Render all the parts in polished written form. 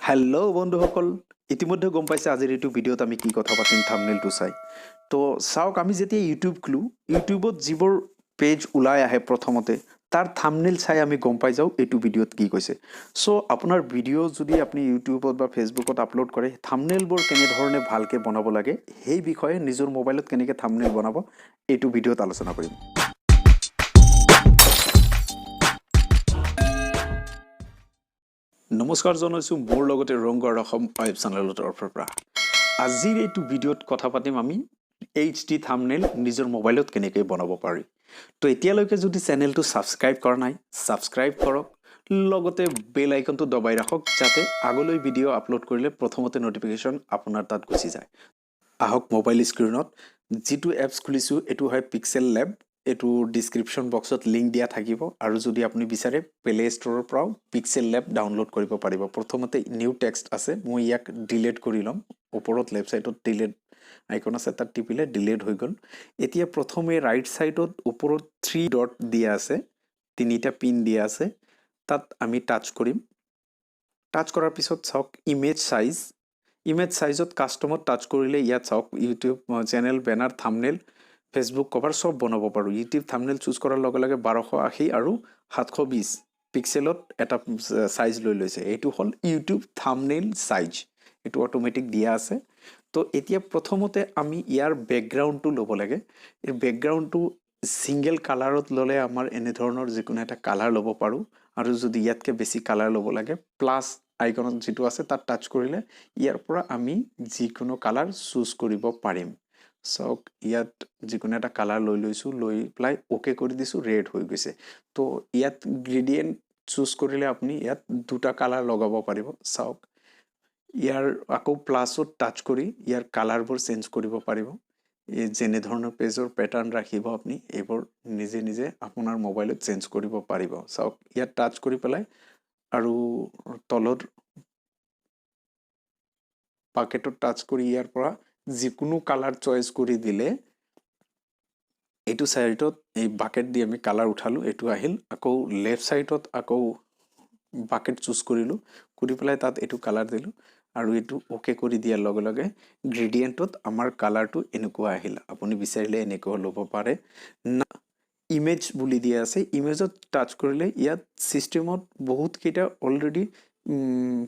hello' বন্ধুসকল ইতিমধ্যে গম পাইছে আজিৰ এইটো ভিডিঅ'ত আমি কি কথা পাতিম থাম্বনেইলটো চাই তো চাওক আমি যেতিয়া ইউটিউব খুলো ইউটিউবত যিবোৰ পেজ ওলাই আহে প্ৰথমতে তাৰ থাম্বনেইল চাই আমি গম পাই যাওঁ এইটো ভিডিঅ'ত কি কৈছে সো আপোনাৰ ভিডিঅ' যদি আপুনি ইউটিউবত বা ফেচবুকত আপলোড কৰে থাম্বনেইলবোৰ কেনেধৰণে ভালকৈ বনাব লাগে সেই বিষয়ে নিজৰ মোবাইলত কেনেকৈ থাম্বনেইল বনাব এইটো ভিডিঅ'ত আলোচনা কৰিম নমস্কাৰ জনাইছোঁ মোৰ লগতে ৰংগৰ অসম পাইপ চেনেলৰ তৰফৰ পৰা আজিৰ এইটো ভিডিঅ'ত কথা পাতিম আমি HD থাম্বনেইল নিজৰ মোবাইলত কেনেকৈ বনাব পাৰি তো এতিয়ালৈকে যদি চেনেলটো সাবস্ক্ৰাইব কৰা নাই সাবস্ক্ৰাইব কৰক লগতে বেল আইকনটো দবাই ৰাখক যাতে আগলৈ ভিডিঅ' আপলোড কৰিলে প্ৰথমতে নটিফিকেশ্যন আপোনাৰ তাত গুচি যায় আহক মোবাইল স্ক্ৰীনত যিটো এপছ খুলিছোঁ এটো হয় PixelLab এটো ডিসক্ৰিপশন বক্সত লিংক দিয়া থাকিব আৰু যদি আপুনি বিচাৰে প্লে ষ্টৰৰ পৰা PixelLab ডাউনলোড কৰিব পাৰিব প্ৰথমতে নিউ টেক্সট আছে মই ইয়াক ডিলিট কৰি লম ওপৰত লেফট সাইডত ডিলিট আইকন আছে তাত টিপিলে ডিলিট হৈ গল এতিয়া প্ৰথমে ৰাইট সাইডত ওপৰত 3 ডট দিয়া আছে তিনিটা পিন দিয়া আছে তাত আমি টাচ কৰিম টাচ কৰাৰ পিছত চাওক ইমেজ সাইজত কাস্টমত টাচ কৰিলে ইয়াত চাওক YouTube channel banner thumbnail Facebook cover সব বনাব পাৰো ইউটিউব থাম্বনেইল চুজ কৰাৰ লগে লগে 1280 আৰু 720 পিক্সেলত এটা সাইজ লৈ লৈছে এটো হল ইউটিউব থাম্বনেইল সাইজ এটো অটোমেটিক দিয়া আছে তো এতিয়া প্ৰথমতে আমি ইয়াৰ ব্যাকগ্ৰাউণ্ডটো ল'ব লাগে এই ব্যাকগ্ৰাউণ্ডটো সিঙ্গেল কালাৰত ললে আমাৰ এনে ধৰণৰ যিকোনো এটা কালাৰ ল'ব পাৰো আৰু যদি ইয়াতকে বেছি কালাৰ ল'ব লাগে প্লাস আইকনত যেটো আছে তাত টাচ কৰিলে ইয়াৰ পৰা আমি যিকোনো কালাৰ চুজ কৰিব পাৰিম সক ইয়াত যিকোনো এটা কালাৰ লৈ লৈছো লৈ প্লাই ওকে কৰি দিছো ৰেড হৈ গৈছে তো ইয়াত গ্ৰেডিয়েন্ট চুজ কৰিলে আপুনি ইয়াত দুটা কালাৰ লগাব পাৰিব সক ইয়াৰ আকৌ প্লাসত টাচ কৰি ইয়াৰ কালাৰবোৰ চেঞ্জ কৰিব পাৰিব এই যেনে ধৰণৰ পেজৰ প্যাটাৰ্ন ৰাখিব আপুনি এবোৰ নিজে নিজে আপোনাৰ মোবাইলত চেঞ্জ কৰিব পাৰিব সক ইয়াত টাচ কৰি পেলাই আৰু তলত বাকেটত টাচ কৰি ইয়াৰ পৰা যিকোনো কালাৰ চয়েস কৰি দিলে এটো সাইডত এই বাকেট দি আমি কালাৰ উঠালো এটো আহিল আকৌ লেফট সাইডত আকৌ বাকেট চুজ কৰিলো কৰি পেলাই তাত এটো কালাৰ দিলো আৰু এটো ওকে কৰি দিয়াৰ লগে লগে গ্ৰেডিয়েন্টত আমাৰ কালাৰটো এনেকুৱা আহিল আপুনি বিচাৰিলে এনেকুৱা ল'ব পাৰে না ইমেজ বুলি দিয়া আছে ইমেজত টাচ কৰিলে ইয়াত সিস্টেমত বহুত কেটা অলৰেডি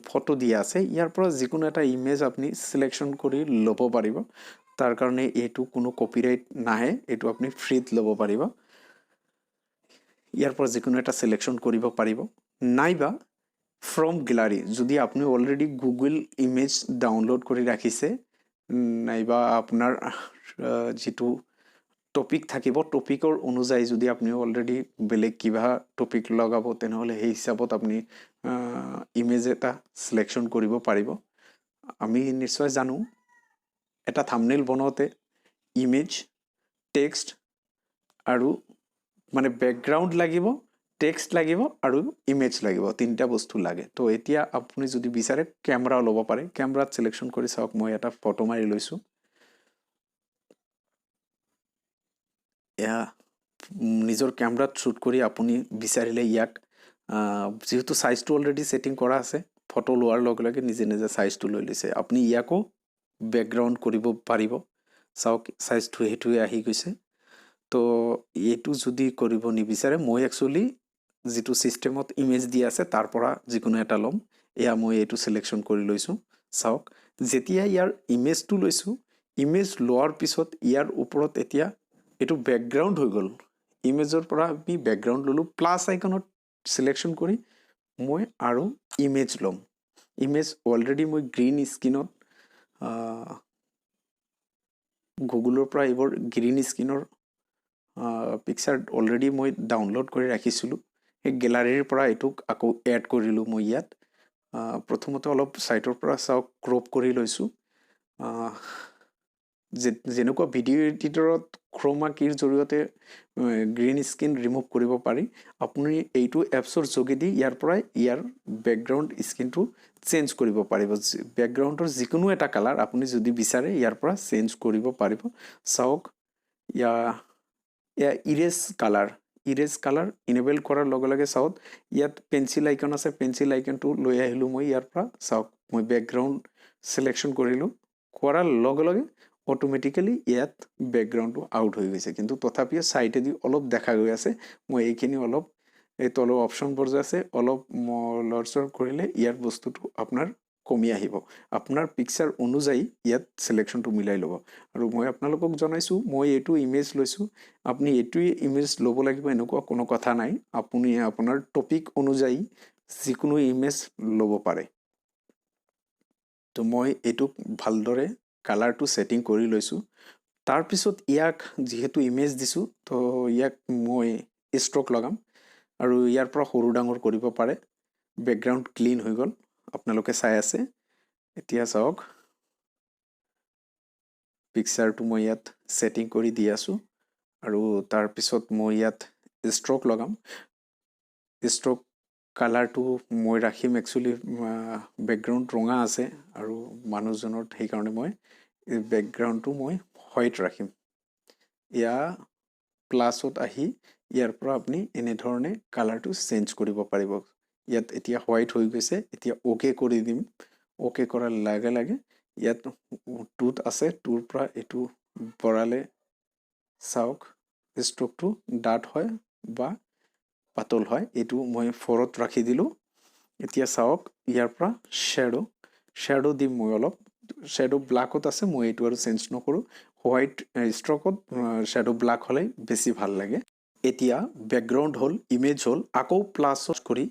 ফটো দিয়া আছে ইয়াৰ পৰা যিকোনো এটা ইমেজ আপুনি সিলেকশন কৰি ল'ব পাৰিব তাৰ কাৰণে এটো কোনো কপিৰাইট নাহে এটো আপুনি ফ্ৰীত ল'ব পাৰিব ইয়াৰ পৰা যিকোনো এটা সিলেকশন কৰিব পাৰিব নাইবা ফ্ৰম গ্যালাৰি যদি আপুনি অলৰেডি গুগল ইমেজ ডাউনলোড কৰি ৰাখিছে নাইবা আপোনাৰ যেটো টপিক থাকিব টপিকৰ অনুযায়ী যদি আপুনি অলৰেডি বেলেগ কিবা টপিক লগাব তেনেহলে সেই হিচাপত আপুনি ইমেজ এটা সিলেকশন কৰিব পাৰিব আমি নিশ্চয় জানো এটা থাম্বনেইল বনাওতে ইমেজ টেক্সট আৰু মানে ব্যাকগ্ৰাউণ্ড লাগিব টেক্সট লাগিব আৰু ইমেজ লাগিব তিনটা বস্তু লাগে তো এতিয়া আপুনি যদি বিচাৰে ক্যামেৰা ল'ব পাৰে ক্যামেৰাত সিলেকশন কৰি চাওক মই এটা ফটো মাৰি লৈছো নিজৰ ক্যামেৰাত শুট কৰি আপুনি বিচাৰিলে ইয়াক যেহেতু সাইজটো অলৰেডি সেটিং কৰা আছে ফটো লোৱাৰ লগে লগে নিজে নিজে সাইজটো লৈ লৈছে আপুনি ইয়াকো ব্যাকগ্ৰাউণ্ড কৰিব পাৰিব চাওক সাইজটো হেতুৱে আহি গৈছে তো এটো যদি কৰিব নিবিচাৰে মই একচুয়ালি যেটো সিস্টেমত ইমেজ দি আছে তাৰ পৰা যিকোনো এটা লম এয়া মই এটো সিলেকশন কৰি লৈছো চাওক যেতিয়া ইয়াৰ ইমেজটো লৈছো ইমেজ লোৱাৰ পিছত ইয়াৰ ওপৰত এতিয়া এটো ব্যাকগ্ৰাউণ্ড হৈ গল ইমেজৰ পৰা আমি ব্যাকগ্ৰাউণ্ড ললো প্লাস আইকনত সিলেকশন কৰি মই আৰু ইমেজ লম ইমেজ অলৰেডি মই গ্ৰীন স্ক্ৰিনত গুগলৰ পৰা এবৰ গ্ৰীন স্ক্ৰিনৰ পিকচাৰ অলৰেডি মই ডাউনলোড কৰি ৰাখিছিলো এই গ্যালাৰিৰ পৰা এটুক আকৌ এড কৰিলো মই ইয়াত প্ৰথমতে অলপ সাইটৰ পৰা চাওক ক্ৰপ কৰি লৈছো যেনেকুৱা ভিডিও এডিটৰত ক্ৰোমা কিৰ জৰিয়তে গ্ৰীন স্ক্ৰিন ৰিমুভ কৰিব পাৰি আপুনি এইটো এপছৰ যোগেদি ইয়াৰ পৰা ইয়াৰ ব্যাকগ্ৰাউণ্ড স্ক্ৰিনটো চেঞ্জ কৰিব পাৰিব ব্যাকগ্ৰাউণ্ডৰ যিকোনো এটা কালাৰ আপুনি যদি বিচাৰে ইয়াৰ পৰা চেঞ্জ কৰিব পাৰিব চাওক ইয়া erase colour erase colour enable কৰাৰ লগে লগে চাওক ইয়াত পেন্সিল আইকন আছে পেন্সিল আইকনটো লৈ আহিলো মই ইয়াৰ পৰা চাওক মই বেকগ্ৰাউণ্ড সিলেকশন কৰিলো কৰাৰ লগে লগে অটোমেটিক্যালি ইয়াত বেকগ্ৰাউণ্ডটো আউট হৈ গৈছে কিন্তু তথাপিও সাইডেদি অলপ দেখা গৈ আছে মই এইখিনি অলপ এই তলৰ অপচনবোৰ যে আছে অলপ লৰচৰ কৰিলে ইয়াৰ বস্তুটো আপোনাৰ কমি আহিব আপোনাৰ পিকচাৰ অনুযায়ী ইয়াত সিলেকশনটো মিলাই লব আৰু মই আপোনালোকক জনাইছো মই এটো ইমেজ লৈছো আপুনি এটোই ইমেজ লব লাগিব এনেকুৱা কোনো কথা নাই আপুনি আপোনাৰ টপিক অনুযায়ী যিকোনো ইমেজ লব পাৰে তো মই এটো ভালদৰে কালাৰটো সেটিং কৰি লৈছো তাৰ পিছত ইয়াক যেহেতু ইমেজ দিছো তো ইয়াক মই ষ্ট্ৰোক লগাম আৰু ইয়াৰ পৰা সৰু ডাঙৰ কৰিব পাৰে বেকগ্ৰাউণ্ড ক্লিন হৈ গল আপোনালোকে চাই আছে এতিয়া চাওক পিকচাৰটো মই ইয়াত সেটিং কৰি দি আছো আৰু তাৰ পিছত মই ইয়াত ষ্ট্ৰোক লগাম ষ্ট্ৰোক কালাৰটো মই ৰাখিম একচুয়ালি বেকগ্ৰাউণ্ড ৰঙা আছে আৰু মানুহজনৰ সেই কাৰণে মই বেকগ্ৰাউণ্ডটো মই হোৱাইট ৰাখিম ইয়া প্লাছত আহি ইয়াৰ পৰা আপুনি এনে ধৰণে কালাৰটো চেঞ্জ কৰিব পাৰিব ইয়াত এতিয়া হোৱাইট হৈ গৈছে এতিয়া ওকে কৰি দিম ওকে কৰাৰ লগে লগে ইয়াত টুত আছে টুৰ পৰা এটো বৰালে চাওক ষ্ট্ৰোকটো ডাট হয় বা পাতল হয় এটো মই 4ত ৰাখি দিলো এতিয়া চাওক ইয়াৰ পৰা শ্যাডো দিম মই অলপ শ্যাডো ব্ল্যাকত আছে মই এটো আৰু চেঞ্জ নকৰো হোৱাইট ষ্ট্ৰোকত শ্যাডো ব্ল্যাক হলে বেছি ভাল লাগে এতিয়া ব্যাকগ্ৰাউণ্ড হল ইমেজ হল আকৌ প্লাছত কৰি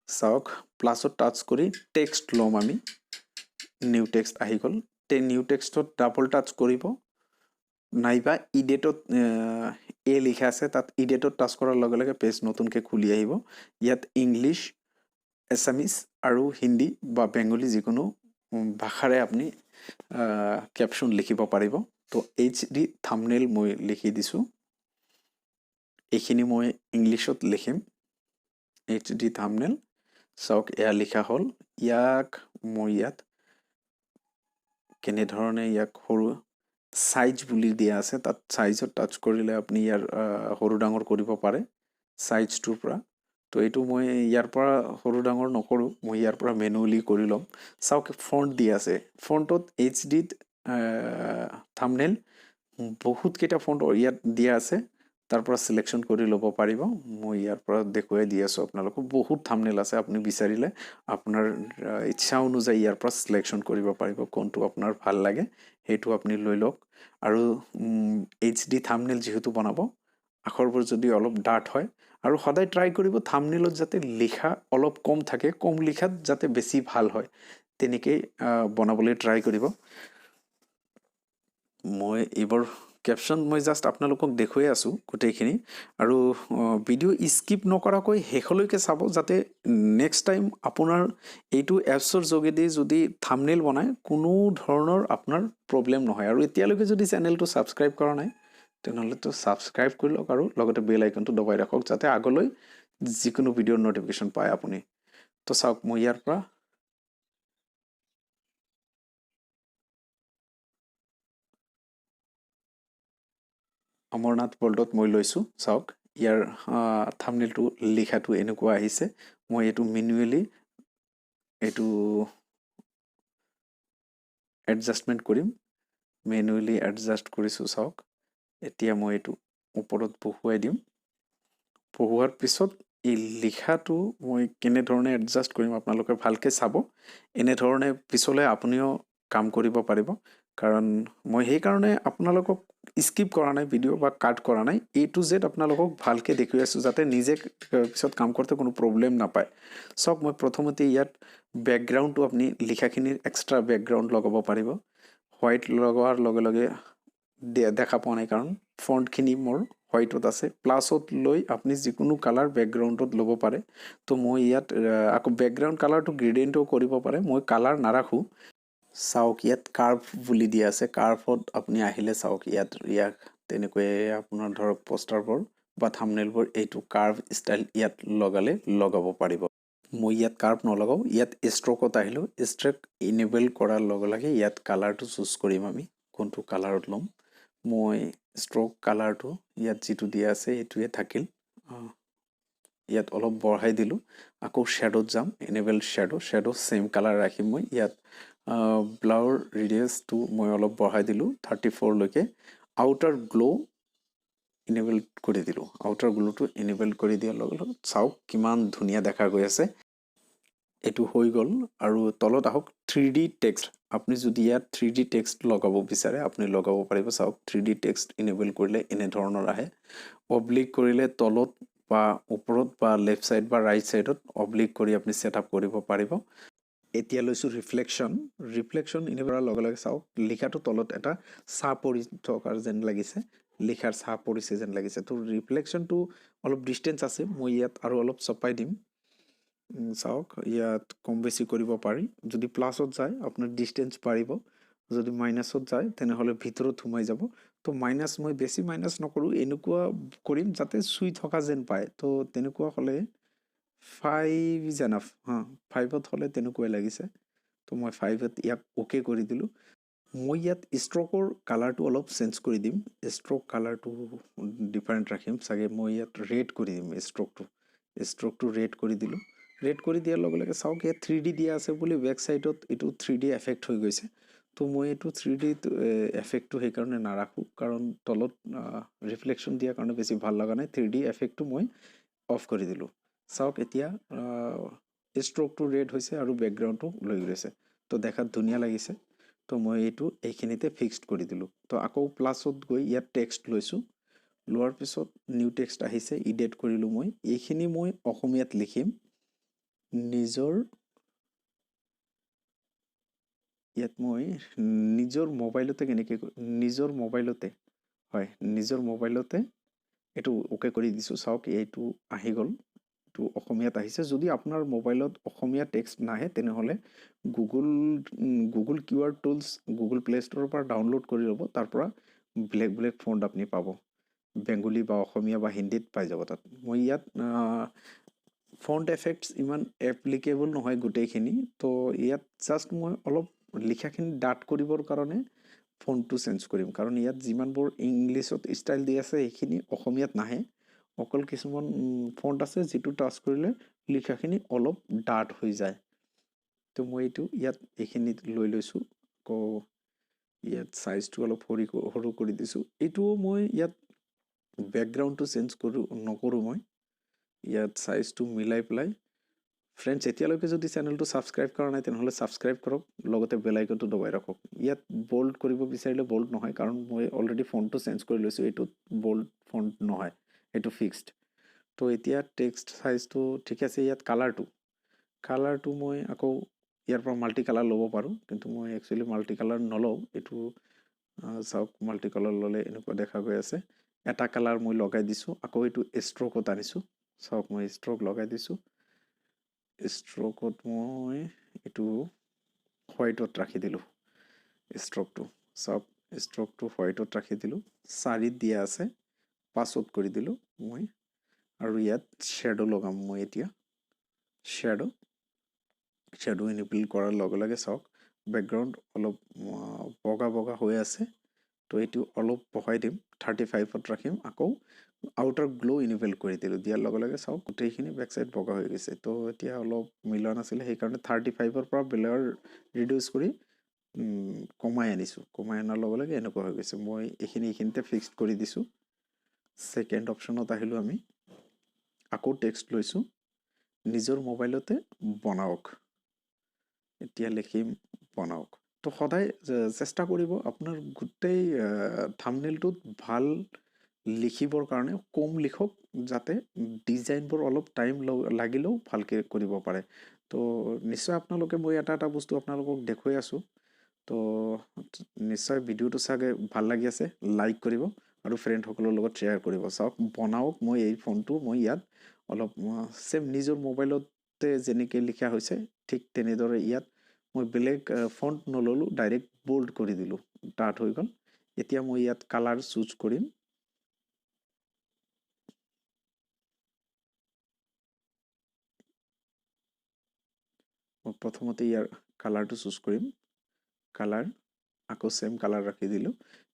চাওক প্লাছত টাচ কৰি টেক্সট লম আমি নিউ টেক্সট আহি গল তে নিউ টেক্সটত ডাবল টাচ কৰিব নাইবা ইডিটত এ লিখা আছে তাত ইডিটত টাচ কৰাৰ লগে লগে পেজ নতুনকে খুলি আহিব ইয়াত ইংলিশ এছামিজ আৰু হিন্দী বা বেঙ্গলী যিকোনো ভাষাৰে আপুনি ক্যাপশন লিখিব পাৰিব তো এইচডি থাম্বনেইল মই লিখি দিছো এইখিনি মই ইংলিশত লিখিম এইচডি থাম্বনেইল চাওক এয়া লিখা হল ইয়াক মই ইয়াত কেনে ধৰণে ইয়াক সৰু সাইজ বুলি দিয়া আছে তাত সাইজত টাচ কৰিলে আপুনি ইয়াৰ সৰু ডাঙৰ কৰিব পাৰে সাইজটোৰ পৰা তো এটো মই ইয়াৰ পৰা সৰু ডাঙৰ নকৰো মই ইয়াৰ পৰা মেনুৱেলি কৰি লম চাওক ফন্ট দিয়া আছে ফন্টত এইচডি থাম্বনেইল বহুত কেটা ফন্ট ইয়াত দিয়া আছে তাৰ পৰা সিলেকশন কৰি লব পাৰিব মই ইয়াৰ পৰা দেখুৱাই দি আছো আপোনালোকক বহুত থাম্বনেইল আছে আপুনি বিচাৰিলে আপোনাৰ ইচ্ছা অনুযায়ী ইয়াৰ পৰা সিলেকশন কৰিব পাৰিব কোনটো আপোনাৰ ভাল লাগে হেতু আপুনি লৈ লওক আৰু এইচডি থাম্বনেইল যেহেতু বনাব আখৰবোৰ যদি অলপ ডাট হয় আৰু সদায় ট্ৰাই কৰিব থাম্বনেইলত যাতে লিখা অলপ কম থাকে কম লিখাত যাতে বেছি ভাল হয় তেনেকৈ বনাবলৈ ট্রাই কৰিব মই এবাৰ ক্যাপশন মই জাস্ট আপোনালোকক দেখুৱাই আছো গোটেইখিনি আৰু ভিডিও স্কিপ নকৰাকৈ হেখলৈকে চাব যাতে নেক্সট টাইম আপোনাৰ এইটো এপছৰ যোগেদি যদি থাম্বনেইল বনায় কোনো ধৰণৰ আপোনাৰ প্ৰবলেম নহয় আৰু এতিয়ালৈকে যদি চেনেলটো সাবস্ক্ৰাইব কৰা নাই তেনেহলে তো সাবস্ক্ৰাইব কৰি লওক আৰু লগতে বেল আইকনটো দবাই ৰাখক যাতে আগলৈ যিকোনো ভিডিওৰ নটিফিকেশন পায় আপুনি তো চাওক মই ইয়াৰ পৰা অমৰনাথ বল্ডত মই লৈছো চাওক ইয়াৰ থাম্বনেইলটো লিখাটো এনেকুৱা আহিছে মই এটো মেনুৱেলি এটো এডজাস্টমেন্ট কৰিম মেনুৱেলি এডজাস্ট কৰিছো চাওক এতিয়া মই এটো ওপৰত বহুৱাই দিম বহুৱাৰ পিছত এই লিখাটো মই কেনে ধৰণে এডজাস্ট কৰিম আপোনালোকে ভালকে চাব এনে ধৰণে পিছলে আপুনিও কাম কৰিব পাৰিব কাৰণ মই সেই কাৰণে আপোনালোকক স্কিপ কৰা নাই ভিডিও বা কাট কৰা নাই এ টু জেড আপোনালোকক ভালকে দেখুৱাই আছো যাতে নিজে পিছত কাম কৰতে কোনো প্ৰবলেম নাপায় সব মই প্ৰথমতে ইয়াত ব্যাকগ্ৰাউণ্ডটো আপুনি লিখাখিনিৰ এক্সট্ৰা ব্যাকগ্ৰাউণ্ড লগাব পাৰিব হোৱাইট লগোৱাৰ লগে লগে দেখা পোৱা নাই কাৰণ ফন্টখিনি মোৰ হোৱাইটত আছে প্লাছত লৈ আপুনি যিকোনো কালাৰ ব্যাকগ্ৰাউণ্ডত লব পাৰে তো মই ইয়াত আকৌ ব্যাকগ্ৰাউণ্ড কালাৰটো গ্ৰেডিয়েন্টও কৰিব পাৰে মই কালাৰ নাৰাখো চাওক ইয়াত কাৰ্ভ বুলি দিয়া আছে কাৰ্ভত আপুনি আহিলে চাওক ইয়াক তেনেকৈ আপোনাৰ ধৰক পোষ্টাৰবোৰ বা থাম্বনেইলবোৰ এইটো কাৰ্ভ ষ্টাইল ইয়াত লগালে লগাব পাৰিব মই ইয়াত কাৰ্ভ নলগাও ইয়াত ষ্ট্ৰোকত আহিলো ষ্ট্ৰোক ইনেবল কৰাৰ লগে লগে ইয়াত কালাৰটো চুজ কৰিম আমি কোনটো কালাৰত লম মই ষ্ট্ৰোক কালাৰটো ইয়াত যিটো দিয়া আছে এইটোৱে থাকিল ইয়াত অলপ বঢ়াই দিলো আকৌ শ্যাডোত যাম এনেবল শ্যাডো সেম কালাৰ ৰাখি মই ইয়াত ব্লাৰ ৰেডিয়াসটো মই অলপ বঢ়াই দিলো 34 লৈকে আউটাৰ গ্লো এনেবল কৰি দিলো আউটাৰ গ্লোটো এনেবল কৰি দিয়াৰ লগে লগে চাওক কিমান ধুনিয়া দেখা গৈ আছে এটো হৈ গল আৰু তলত আহক 3D টেক্সট আপুনি যদি ইয়াত 3D টেক্সট লগাব বিচাৰে আপুনি লগাব পাৰিব চাওক 3D টেক্সট এনেবল কৰিলে এনে ধৰণৰ আহে অবলিক কৰিলে তলত বা ওপৰত বা লেফট সাইড বা ৰাইট সাইডত অবলিক কৰি আপুনি সেটআপ কৰিব পাৰিব এতিয়া লৈছো ৰিফ্লেকশন এনেবল লগে লগে চাওক লিখাটো তলত এটা ছা পৰি থকাৰ যেন লাগিছে লিখাৰ ছা পৰিছে যেন লাগিছে তো ৰিফ্লেকশনটো অলপ ডিসটেন্স আছে মই ইয়াত আৰু অলপ চপাই দিম চাওক ইয়াত কম বেছি কৰিব পাৰি যদি প্লাসত যায় আপোনাৰ ডিসটেন্স পাৰিব যদি মাইনাসত যায় তেনেহলে ভিতৰত সোমাই যাব তো মাইনাস মই বেছি মাইনাস নকৰো এনেকুৱা কৰিম যাতে সুই থকা যেন পায় তো তেনেকুৱা হলে 5 is enough হা 5ত হলে তেনেকুৱা লাগিছে তো মই 5ত ইয়াক ওকে কৰি দিলো মই ইয়াত ষ্ট্ৰোকৰ কালাৰটো অলপ চেঞ্জ কৰি দিম ষ্ট্ৰোক কালাৰটো ডিফাৰেন্ট ৰাখিম সাগে মই ইয়াত ৰেড কৰি দিম ষ্ট্ৰোকটো ৰেড কৰি দিলো ৰেড কৰি দিয়াৰ লগে লগে চাওক ইয়াত 3D দিয়া আছে বুলি বেক সাইডত এটো 3D এফেক্ট হৈ গৈছে তো মই এটো 3D এফেক্টটো সেই কাৰণে নাৰাখো কাৰণ তলত ৰিফ্লেকশন দিয়াৰ কাৰণে বেছি ভাল লগা নাই 3D এফেক্টটো মই অফ কৰি দিলো চাওক এতিয়া ষ্ট্ৰোকটো ৰেড হৈছে আৰু ব্যাকগ্ৰাউণ্ডটো লৈ গৈছে তো দেখাত ধুনিয়া লাগিছে তো মই এটো এইখিনিতে ফিক্সড কৰি দিলো তো আকৌ প্লাসত গৈ ইয়াত টেক্সট লৈছো লোৱাৰ পিছত নিউ টেক্সট আহিছে এডিট কৰিলো মই এইখিনি মই অসমীয়াত লিখিম নিজৰ ইয়াত মই নিজৰ মোবাইলতে কেনেকৈ নিজৰ মোবাইলতে হয় নিজৰ মোবাইলতে এটো ওকে কৰি দিছো চাওক এইটো আহি গল তো অসমীয়াত আহিছে যদি আপোনাৰ মোবাইলত অসমীয়া টেক্সট নাহে তেনেহলে Google QR tools Google Play ষ্টৰৰ পৰা ডাউনলোড কৰি ল'ব তাৰ পৰা ব্লেক ফন্ট আপুনি পাব বেঙ্গলী বা অসমীয়া বা হিন্দীত পাই যাব তাত মই ইয়াত ফন্ট এফেক্টস ইমান এপ্লিকেবল নহয় গুটেইখিনি তো ইয়াত জাস্ট মই অলপ লিখাখিনি ডাট কৰিবৰ কাৰণে ফন্টটো চেঞ্জ কৰিম কাৰণ ইয়াত যিমানবোৰ ইংলিছত ষ্টাইল দি আছে এইখিনি অসমীয়াত নাহে অকল কিছুমান ফন্ট আছে যেটো টাচ কৰিলে লিখাখিনি অলপ ডাট হৈ যায় তো মই এটো ইয়াত এইখিনি লৈ লৈছো কো ইয়াত সাইজটো অলপ সৰু কৰি দিছো এটো মই ইয়াত ব্যাকগ্ৰাউণ্ডটো চেঞ্জ নকৰো মই ইয়াত সাইজটো মিলাই প্লাই ফ্ৰেন্ডস এতিয়ালৈকে যদি চেনেলটো সাবস্ক্ৰাইব কৰা নাই তেনেহলে সাবস্ক্ৰাইব কৰক লগতে বেল আইকনটো দবাই ৰাখক ইয়াত বোল্ড কৰিব বিচাৰিলে বোল্ড নহয় কাৰণ মই অলৰেডি ফন্টটো চেঞ্জ কৰি লৈছো এটো বোল্ড ফন্ট নহয় এটো ফিক্সড তো এতিয়া টেক্সট সাইজটো ঠিক আছে ইয়াত কালাৰটো মই আকৌ ইয়াৰ পৰা মাল্টি কালাৰ ল'ব পাৰো কিন্তু মই একচুয়ালি মাল্টি কালাৰ নলও এটো চাওক মাল্টি কালাৰ ললে এনেকুৱা দেখা গৈ আছে এটা কালাৰ মই লগাই দিছো আকৌ এটো ষ্ট্ৰোকত আনিছো চাওক মই ষ্ট্ৰোক লগাই দিছো ষ্ট্ৰোকত মই এটো হোৱাইটত ৰাখি দিলো ষ্ট্ৰোকটো চাওক ষ্ট্ৰোকটো হোৱাইটত ৰাখি দিলো 4ত দিয়া আছে 5ত কৰি দিলো মই আৰু ইয়াত শ্যাডো লগাম মই এতিয়া শ্যাডো এনেবল কৰাৰ লগে লগে চাওক ব্যাকগ্ৰাউণ্ড অলপ বগা হৈ আছে তো এটো অলপ বহাই দিম 35ত ৰাখিম আকৌ আউটাৰ গ্লো এনেবল কৰি দিলো দিয়াৰ লগে লগে চাওক গোটেইখিনি বেক সাইড বগা হৈ গৈছে তো এতিয়া অলপ মিলা নাছিল সেই কাৰণে 35ৰ পৰা ব্লাৰ ৰিডিউস কৰি কমাই আনিছো কমাই আনাৰ লগে লগে এনেকুৱা হৈ গৈছে মই এইখিনিতে ফিক্সড কৰি দিছো সেকেন্ড অপশনত আহিলো আমি আকৌ টেক্সট লৈছো নিজৰ মোবাইলতে বনাওক এতিয়া লিখিম বনাওক তো সদায় চেষ্টা কৰিব আপোনাৰ গুটেই থাম্বনেইলটোত ভাল লিখিবৰ কাৰণে কম লিখক যাতে ডিজাইনবোৰ অলপ টাইম লাগিলেও ভালকে কৰিব পাৰে তো নিশ্চয় আপোনালোকে মই এটা বস্তু আপোনালোকক দেখুৱাই আছো তো নিশ্চয় ভিডিওটো চাগে ভাল লাগি আছে লাইক কৰিব আৰু ফ্ৰেন্ড সকলৰ লগত শেয়াৰ কৰিব চাওক বনাওক মই এই ফন্টটো মই ইয়াত অলপ সেম নিজৰ মোবাইলতে যেনেকৈ লিখা হৈছে ঠিক তেনেদৰে ইয়াত মই ব্লেক ফন্ট নললো ডাইৰেক্ট বোল্ড কৰি দিলো ডাট হৈ গল এতিয়া মই ইয়াত কালাৰ চুজ কৰিম মই প্ৰথমতে ইয়াৰ কালাৰটো চুজ কৰিম কালাৰ আকৌ সেম কালাৰ ৰাখি দিলোঁ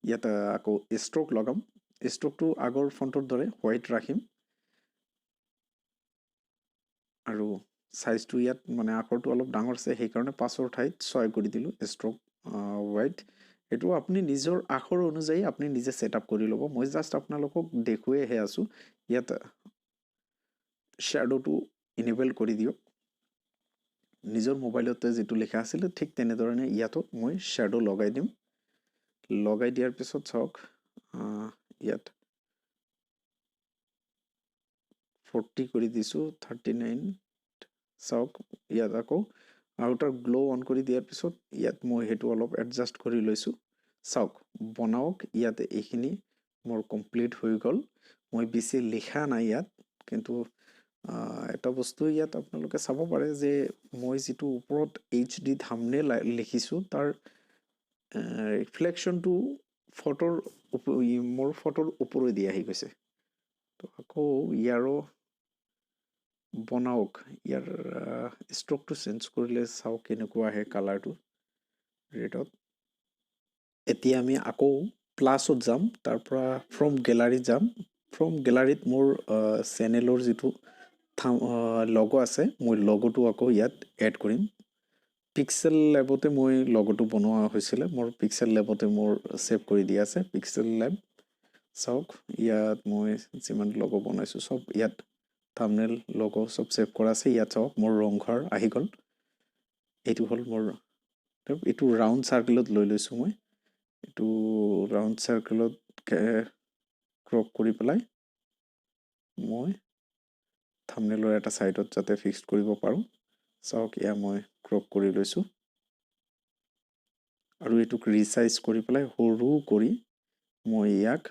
ইয়াত আকৌ ষ্ট্ৰোক লগাম ষ্ট্ৰোকটো আগৰ ফন্টৰ দৰে হোৱাইট ৰাখিম আৰু সাইজটো ইয়াত মানে আখৰটো অলপ ডাঙৰ আছে সেইকাৰণে 5ৰ ঠাইত 6 কৰি দিলোঁ ষ্ট্ৰোক হোৱাইট এটো আপুনি নিজৰ আখৰ অনুযায়ী আপুনি নিজে সেটআপ কৰি ল'ব মই জাস্ট আপোনালোকক দেখুৱাইহে আছো ইয়াত শ্যাডোটো ইনেবল কৰি দিও নিজৰ মোবাইলতে যেটো লেখা আছিল ঠিক তেনে ধৰণে ইয়াতো মই শ্যাডো লগাই দিম লগাই দিয়াৰ পিছত চাওক ইয়াত 40 কৰি দিছো 39 চাওক ইয়াত আকৌ আউটাৰ গ্লো অন কৰি দিয়াৰ পিছত ইয়াত মই হেতু অলপ এডজাস্ট কৰি লৈছো চাওক বনাওক ইয়াত এইখিনি মোৰ কমপ্লিট হৈ গল মই বেছি লিখা নাই ইয়াত কিন্তু এটা বস্তু ইয়াত আপোনালোকে চাব পাৰে যে মই যেটো ওপৰত এইচডি থাম্বনেল লিখিছো তাৰ ৰিফ্লেকশনটো ফটোৰ মোৰ ফটোৰ ওপৰেদি আহি গৈছে তো আকৌ ইয়াৰো বনাওক ইয়াৰ ষ্ট্ৰোকটো চেঞ্জ কৰিলে চাও কেনেকুৱা আহে কালাৰটো ৰেডত এতিয়া আমি আকৌ প্লাছত যাম তাৰ পৰা ফ্ৰম গ্যালাৰি যাম ফ্ৰম গ্যালাৰিত মোৰ চেনেলৰ যেটো logo আছে মই logoটো আকৌ ইয়াত এড কৰিম PixelLabতে মই logoটো বনোৱা হৈছিল মোৰ PixelLabতে মোৰ সেভ কৰি দিয়া আছে PixelLab চাওক ইয়াত মই যিমান logo বনাইছো সব ইয়াত thumbnail logo সব সেভ কৰা আছে ইয়াত চাওক মোৰ ৰংঘৰ আহি গল এটো হল মোৰ এটো ৰাউন্ড সাৰ্কেলত লৈ লৈছো মই এটো ৰাউন্ড সাৰ্কেলত ক্ৰপ কৰি পেলাই মই থাম্বনেলৰ এটা সাইডত যাতে ফিক্স কৰিব পাৰো চাওক ইয়া মই ক্ৰপ কৰি লৈছো আৰু এটুক ৰিসাইজ কৰি পেলাই সৰু কৰি মই ইয়াক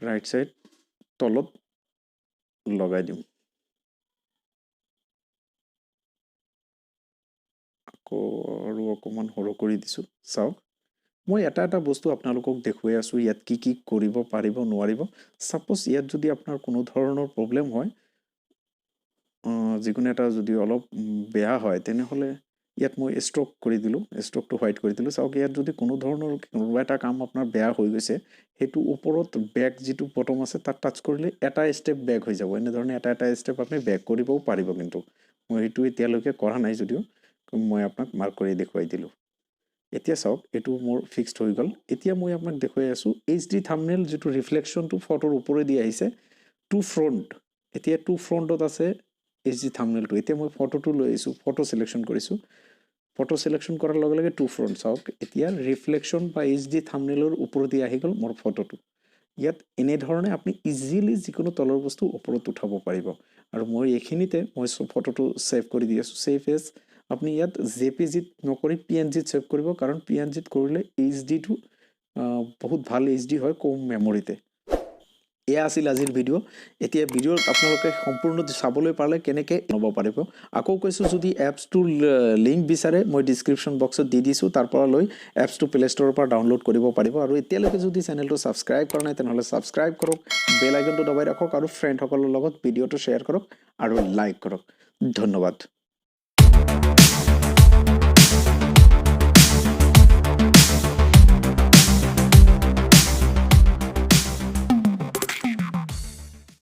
ৰাইট সাইড তলত লগাই দিম আকৌ আৰু অকমান সৰু কৰি দিছো চাওক মই এটা বস্তু আপোনালোকক দেখুৱাই আছো ইয়াত কি কৰিব পাৰিব নোৱাৰিব সাপোজ ইয়াত যদি আপোনাৰ কোনো ধৰণৰ প্ৰবলেম হয় যিকোনো এটা যদি অলপ বেয়া হয় তেনেহলে ইয়াত মই ষ্ট্ৰোক কৰি দিলো ষ্ট্ৰোকটো হোৱাইট কৰি দিলো চাওক ইয়াত যদি কোনো ধৰণৰ কোনোবা এটা কাম আপোনাৰ বেয়া হৈ গৈছে হেতু ওপৰত ব্যাক যেটো বটম আছে তাত টাচ কৰিলে এটা স্টেপ ব্যাক হৈ যাব এনে ধৰণে এটা স্টেপ আপুনি ব্যাক কৰিবও পাৰিব কিন্তু মই হেতু এতিয়ালৈকে কৰা নাই যদিও মই আপোনাক মাৰ্ক কৰি দেখুৱাই দিলো এতিয়া চাওক এটু মোৰ ফিক্সড হৈ গল এতিয়া মই আপোনাক দেখুৱাই আছো এইচডি থাম্বনেল যেটো ৰিফ্লেকশনটো ফটোৰ ওপৰে দি আহিছে টু ফ্ৰন্ট এতিয়া টু ফ্ৰন্টত আছে এইচডি থাম্বনেলটো এতিয়া মই ফটোটো লৈ আইছো ফটো সিলেকশন কৰিছো ফটো সিলেকশন কৰাৰ লগে লগে টু ফ্ৰন্ট চাওক এতিয়া ৰিফ্লেকশন বা এইচডি থাম্বনেলৰ ওপৰে দি আহি গল মোৰ ফটোটো ইয়াত এনে ধৰণে আপুনি ইজিলি যিকোনো তলৰ বস্তু ওপৰত উঠাব পাৰিব আৰু মই এইখিনিতে মই ফটোটো সেভ কৰি দি আছো সেভ এজ আপনি ইয়াত জেপিজি নকৰি পিএনজি সেভ কৰিব কাৰণ পিএনজি কৰিলে এইচডি টো বহুত ভাল এইচডি হয় কম মেমৰিতে এয়া আছিল আজিৰ ভিডিও এতিয়া ভিডিওত আপোনালোকে সম্পূৰ্ণ চাবলৈ পালে কেনেকৈ নব পাৰিব আকৌ কৈছো যদি এপছ টু লিংক বিচাৰে মই ডেসক্ৰিপচন বক্সত দি দিছো তাৰ পৰা লৈ এপছ টু প্লে ষ্টৰৰ পৰা ডাউনলোড কৰিব পাৰিব আৰু এতিয়ালৈকে যদি চেনেলটো সাবস্ক্ৰাইব কৰা নাই তেনেহলে সাবস্ক্ৰাইব কৰক বেল আইকনটো দবাই ৰাখক আৰু ফ্ৰেণ্ড সকলৰ লগত ভিডিওটো শ্বেয়াৰ কৰক আৰু লাইক কৰক ধন্যবাদ